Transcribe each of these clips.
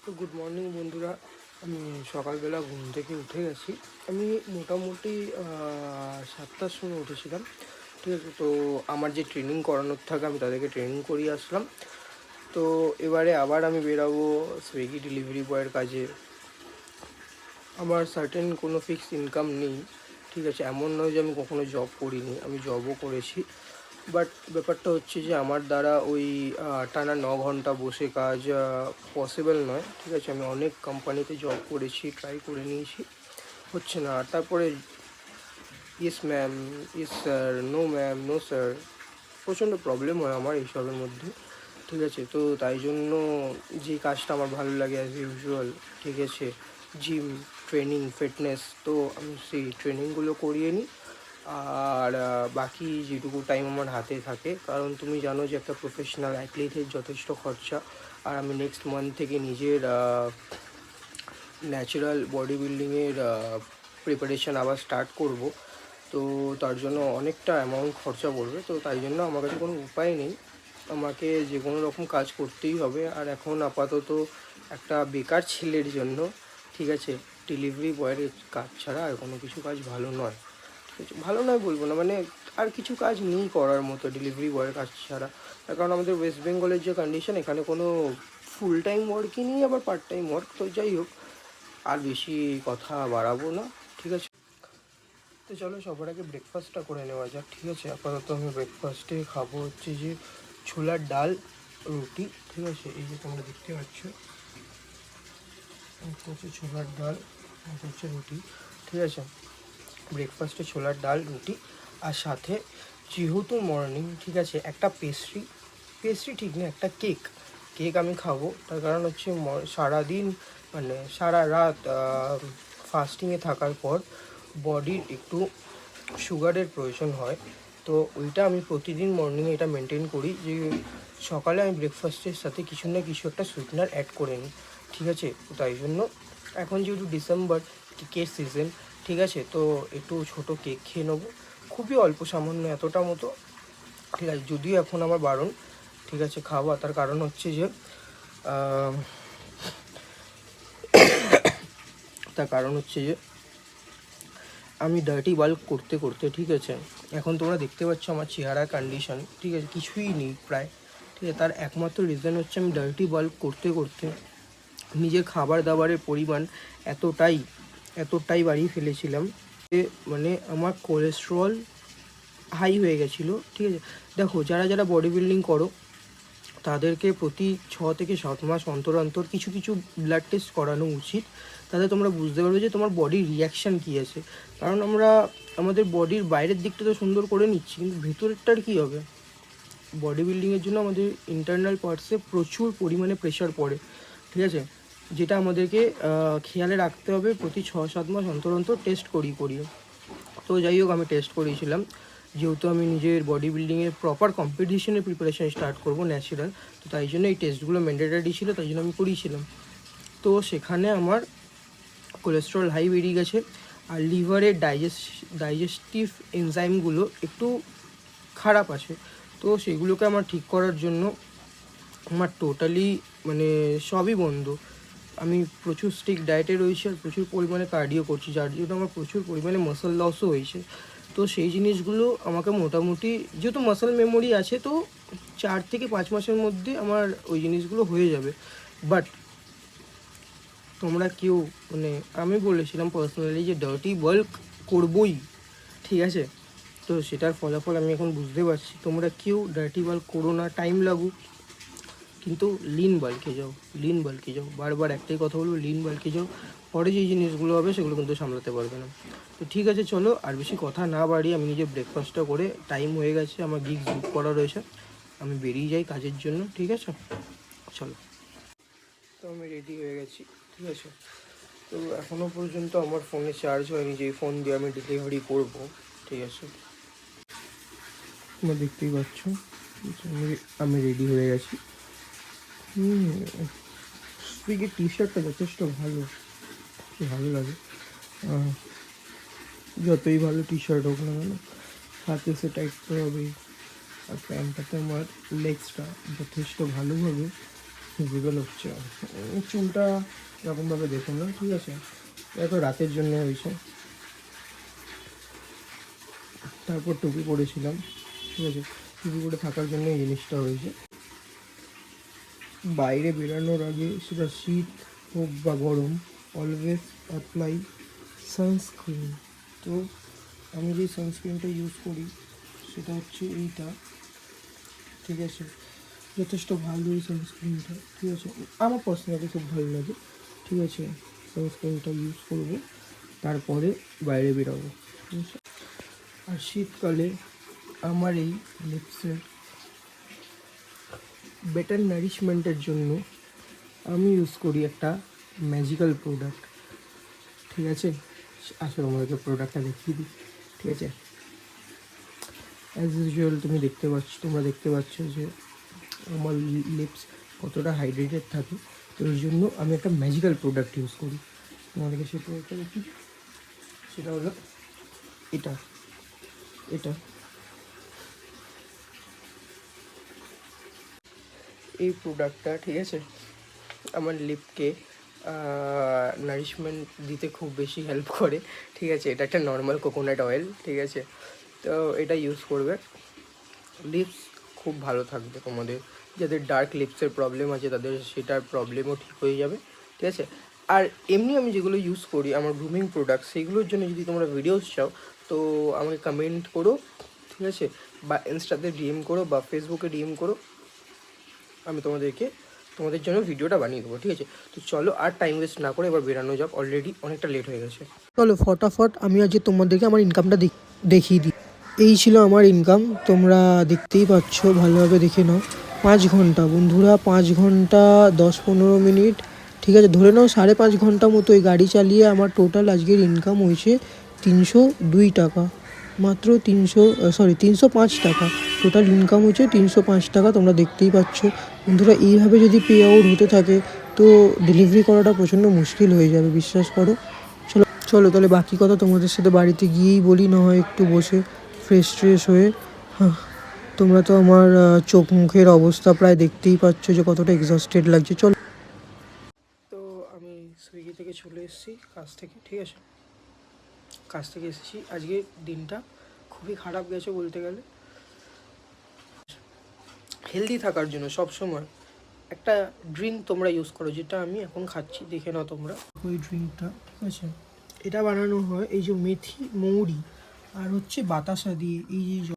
তো good morning বন্ধুরা। আমি সকালবেলা ঘুম থেকে উঠে গেছি। আমি মোটামুটি 7টার সময় উঠেছিলাম, ঠিক আছে। তো আমার যে ট্রেনিং করানোর থাকে আমি তাদেরকে ট্রেনিং করিয়ে আসলাম। তো এবারে আবার আমি বেরাবো সুইগি ডেলিভারি বয়ের কাজে। আমার সার্টেন কোনো ফিক্সড ইনকাম নেই, ঠিক আছে। এমন নয় যে আমি কখনো জব করিনি, আমি জবও করেছি। বাট ব্যাপারটা হচ্ছে যে আমার দ্বারা ওই টানা 9 ঘন্টা বসে কাজ পসিবল নয়, ঠিক আছে। আমি অনেক কোম্পানিতে জব করেছি, ট্রাই করে নিয়েছি, হচ্ছে না। আর তারপরে yes ma'am, yes sir, no ma'am, no sir, প্রচণ্ড প্রবলেম হয় আমার এইসবের মধ্যে, ঠিক আছে। তো তাই জন্য যে কাজটা আমার ভালো লাগে অ্যাজ ইউজুয়াল, ঠিক আছে, জিম, ট্রেনিং, ফিটনেস, তো আমি সেই ট্রেনিংগুলো করিয়ে নিই। আর বাকি যেটুকু টাইম আমার হাতে থাকে, কারণ তুমি জানো যে একটা প্রফেশনাল অ্যাথলিটের যথেষ্ট খরচা। আর আমি নেক্সট মান্থ থেকে নিজের ন্যাচারাল বডি বিল্ডিংয়ের প্রিপারেশান আবার স্টার্ট করব। তো তার জন্য অনেকটা অ্যামাউন্ট খরচা পড়বে। তো তাই জন্য আমার কাছে কোনো উপায় নেই, আমাকে যে কোনো রকম কাজ করতেই হবে। আর এখন আপাতত একটা বেকার ছেলের জন্য, ঠিক আছে, ডেলিভারি বয়ের কাজ ছাড়া আর কোনো কিছু কাজ ভালো নয়, ঠিক আছে। ভালো নয় বলবো না, মানে আর কিছু কাজ নেই করার মতো ডেলিভারি বয়ের কাজ ছাড়া। তার কারণ আমাদের ওয়েস্ট বেঙ্গলের যে কন্ডিশন, এখানে কোনো ফুল টাইম ওয়ার্কই নেই, আবার পার্ট টাইম ওয়ার্ক। তো যাই হোক, আর বেশি কথা বাড়াবো না, ঠিক আছে। তো চলো সবার আগে ব্রেকফাস্টটা করে নেওয়া যাক, ঠিক আছে। আপাতত আমি ব্রেকফাস্টে খাবো হচ্ছে যে ছোলার ডাল, রুটি, ঠিক আছে। এই যে তোমরা দেখতে পাচ্ছ, হচ্ছে ছোলার ডাল, হচ্ছে রুটি, ঠিক আছে। ব্রেকফাস্টে ছোলার ডাল, রুটি, আর সাথে যেহেতু মর্নিং, ঠিক আছে, একটা পেস্ট্রি, পেস্ট্রি ঠিক না, একটা কেক, কেক আমি খাবো। তার কারণ হচ্ছে সারাদিন, মানে সারা রাত ফাস্টিংয়ে থাকার পর বডির একটু সুগারের প্রয়োজন হয়। তো ওইটা আমি প্রতিদিন মর্নিংয়ে এটা মেনটেন করি যে সকালে আমি ব্রেকফাস্টের সাথে কিছু না কিছু একটা সুইটনার অ্যাড করে নিই, ঠিক আছে। তো তাই জন্য এখন যেহেতু ডিসেম্বর, কেকের সিজন, ঠিক আছে, তো একটু ছোটো কেক খেয়ে নেবো, খুবই অল্প সামান্য এতটা মতো, ঠিক আছে। যদিও এখন আমার বারণ, ঠিক আছে, খাওয়া। তার কারণ হচ্ছে যে তার কারণ হচ্ছে যে আমি ডার্টি বাল্ক করতে করতে, ঠিক আছে, এখন তোমরা দেখতে পাচ্ছ আমার চেহারার কন্ডিশন, ঠিক আছে, কিছুই নেই প্রায়, ঠিক আছে। তার একমাত্র রিজন হচ্ছে আমি ডার্টি বাল্ক করতে করতে নিজের খাবার দাবারের পরিমাণ এতটাই বাড়িয়ে ফেলেছিলাম যে মানে আমার কোলেস্ট্রল হাই হয়ে গেছিলো, ঠিক আছে। দেখো, যারা যারা বডি বিল্ডিং করো তাদেরকে প্রতি 6 থেকে 7 মাস অন্তর অন্তর কিছু কিছু ব্লাড টেস্ট করানো উচিত। তাতে তোমরা বুঝতে পারবে যে তোমার বডির রিয়াকশান কী আছে। কারণ আমরা আমাদের বডির বাইরের দিকটা তো সুন্দর করে নিচ্ছি, কিন্তু ভেতরেরটার কী হবে? বডি বিল্ডিংয়ের জন্য আমাদের ইন্টারনাল পার্টসে প্রচুর পরিমাণে প্রেশার পড়ে, ঠিক আছে, যেটা আমাদেরকে খেয়ালে রাখতে হবে প্রতি 6-7 মাস অন্তর অন্তর টেস্ট করিয়ে। তো যাই হোক, আমি টেস্ট করিয়েছিলাম, যেহেতু আমি নিজের বডি বিল্ডিংয়ের প্রপার কম্পিটিশনের প্রিপারেশান স্টার্ট করবো ন্যাচারাল, তো তাই জন্য এই টেস্টগুলো ম্যান্ডেটরি ছিল, তাই জন্য আমি করিয়েছিলাম। তো সেখানে আমার কোলেস্ট্রল হাই বেরিয়ে গেছে, আর লিভারের ডাইজেস্টিভ এনজাইমগুলো একটু খারাপ আছে। তো সেগুলোকে আমার ঠিক করার জন্য আমার টোটালি মানে সবই বন্ধ। আমি প্রচুর স্ট্রিক্ট ডায়েটে রয়েছি আর প্রচুর পরিমাণে কার্ডিও করছি, যার জন্য আমার প্রচুর পরিমাণে মাসল লসও হয়েছে। তো সেই জিনিসগুলো আমাকে মোটামুটি, যেহেতু মাসল মেমোরি আছে, তো 4 থেকে 5 মাসের মধ্যে আমার ওই জিনিসগুলো হয়ে যাবে। বাট তোমরা কেউ, মানে আমি বলেছিলাম পার্সোনালি যে ডার্টি বাল্ক করবই, ঠিক আছে। তো সেটার ফলাফল আমি এখন বুঝতে পারছি। তোমরা কেউ ডার্টি বাল্ক করো না, টাইম লাগুক, কিন্তু লিন বাল্কে যাও, বারবার একটাই কথা বলবো, লিন বাল্কে যাও। পরে যেই জিনিসগুলো হবে সেগুলো কিন্তু সামলাতে পারবে না। তো ঠিক আছে, চলো আর বেশি কথা না বাড়িয়ে আমি নিজে ব্রেকফাস্টটা করে, টাইম হয়ে গেছে, আমার গিগস বুক করা রয়েছে, আমি বেরিয়ে যাই কাজের জন্য, ঠিক আছে, চলো। তো আমি রেডি হয়ে গেছি, ঠিক আছে। তো এখনও পর্যন্ত আমার ফোনে চার্জ হয়নি, যে ফোন দিয়ে আমি ডেলিভারি করবো, ঠিক আছে। তোমরা দেখতেই পাচ্ছ আমি রেডি হয়ে গেছি। স্পিকের টি শার্টটা যথেষ্ট ভালো লাগে। যতই ভালো টি শার্ট হোক না কেন, হাতে সে টাইট তো হবেই। আর প্যান্টটাতে আমার লেগসটা যথেষ্ট ভালোভাবে ভিজিবল হচ্ছে। চুলটা এরকমভাবে দেখুন না, ঠিক আছে, এটা তো রাতের জন্য হয়েছে। তারপর টুপি পরেছিলাম, ঠিক আছে, টুপি পরে থাকার জন্য এই জিনিসটা হয়েছে। বাইরে বেরানোর আগে, সেটা শীত হোক বা গরম, অলওয়েজ অ্যাপ্লাই সানস্ক্রিন। তো আমি যে সানস্ক্রিনটা ইউজ করি সেটা হচ্ছে এইটা, ঠিক আছে, যথেষ্ট ভালো এই সানস্ক্রিনটা, ঠিক আছে, আমার পার্সোনালি খুব ভালো লাগে, ঠিক আছে। সানস্ক্রিনটা ইউজ করবো, তারপরে বাইরে বেরোবো, ঠিক আছে। আর শীতকালে আমার এই লিপসের বেটার নারিশমেন্টের জন্য আমি ইউজ করি একটা ম্যাজিক্যাল প্রোডাক্ট, ঠিক আছে। আসলে আমাদেরকে প্রোডাক্টটা দেখিয়ে দিই, ঠিক আছে। অ্যাজ ইউজুয়াল তোমরা দেখতে পাচ্ছ যে আমার লিপস কতটা হাইড্রেটেড থাকে। তো এর জন্য আমি একটা ম্যাজিক্যাল প্রোডাক্ট ইউজ করি। তোমাদেরকে সেই প্রোডাক্টটা দেখি, সেটা হলো এটা এটা এই প্রোডাক্টটা, ঠিক আছে, আমার লিপকে নারিশমেন্ট দিতে খুব বেশি হেল্প করে, ঠিক আছে। এটা একটা নর্মাল কোকোনাট অয়েল, ঠিক আছে। তো এটা ইউজ করবে, লিপস খুব ভালো থাকবে তোমাদের। যাদের ডার্ক লিপসের প্রবলেম আছে তাদের সেটার প্রবলেমও ঠিক হয়ে যাবে, ঠিক আছে। আর এমনি আমি যেগুলো ইউজ করি আমার গ্রুমিং প্রোডাক্ট, সেগুলোর জন্য যদি তোমরা ভিডিওস চাও তো আমাকে কমেন্ট করো, ঠিক আছে, বা ইনস্টাতে ডিএম করো বা ফেসবুকে ডিএম করো, আমি তোমাদের জন্য ভিডিওটা বানিয়ে দেবো, ঠিক আছে। তো চলো আর টাইম ওয়েস্ট না করে এবার বেরানো যাক, অলরেডি অনেকটা লেট হয়ে গেছে। চলো ফটাফট আমি আজ তোমাদেরকে আমার ইনকামটা দেখিয়ে দিই। এই ছিল আমার ইনকাম, তোমরা দেখতেই পাচ্ছ, ভালোভাবে দেখে নাও। 5 ঘন্টা বন্ধুরা, 5 ঘন্টা 10-15 মিনিট, ঠিক আছে, ধরে নাও 5.5 ঘন্টা মতো এই গাড়ি চালিয়ে আমার টোটাল আজকের ইনকাম হয়েছে 302 টাকা, মাত্র 305 টাকা। টোটাল ইনকাম হচ্ছে 305 টাকা, তোমরা দেখতেই পাচ্ছ বন্ধুরা। এইভাবে যদি পে আউট হতে থাকে তো ডেলিভারি করাটা প্রচণ্ড মুশকিল হয়ে যাবে, বিশ্বাস করো। চলো তাহলে বাকি কথা তোমাদের সাথে বাড়িতে গিয়েই বলি, না হয় একটু বসে ফ্রেশ হয়ে। তোমরা তো আমার চোখ মুখের অবস্থা প্রায় দেখতেই পাচ্ছ যে কতটা এক্সস্টেড লাগছে। চলো, তো আমি সুইগি থেকে চলে এসেছি কাজ থেকে, ঠিক আছে, কাজ থেকে এসেছি। আজকে দিনটা খুবই খারাপ গেছে বলতে গেলে। হেলদি থাকার জন্য সবসময় একটা ড্রিঙ্ক তোমরা ইউজ করো, যেটা আমি এখন খাচ্ছি, দেখে নাও তোমরা ওই ড্রিঙ্কটা, ঠিক আছে। এটা বানানো হয় এই যে মেথি, মৌরি আর হচ্ছে বাতাসা দিয়ে। এই যে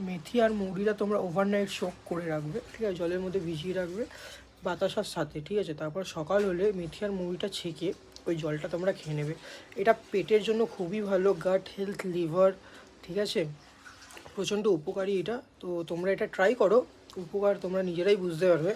মেথি আর মৌরিটা তোমরা ওভারনাইট সোক করে রাখবে, ঠিক আছে, জলের মধ্যে ভিজিয়ে রাখবে বাতাসার সাথে, ঠিক আছে। তারপর সকাল হলে মেথি আর মৌরিটা ছেঁকে ওই জলটা তোমরা খেয়ে নেবে। এটা পেটের জন্য খুবই ভালো, গাট হেলথ, লিভার, ঠিক আছে, প্রচণ্ড উপকারী এটা। তো তোমরা এটা ট্রাই করো, উপকার তোমরা নিজেরাই বুঝতে পারবে।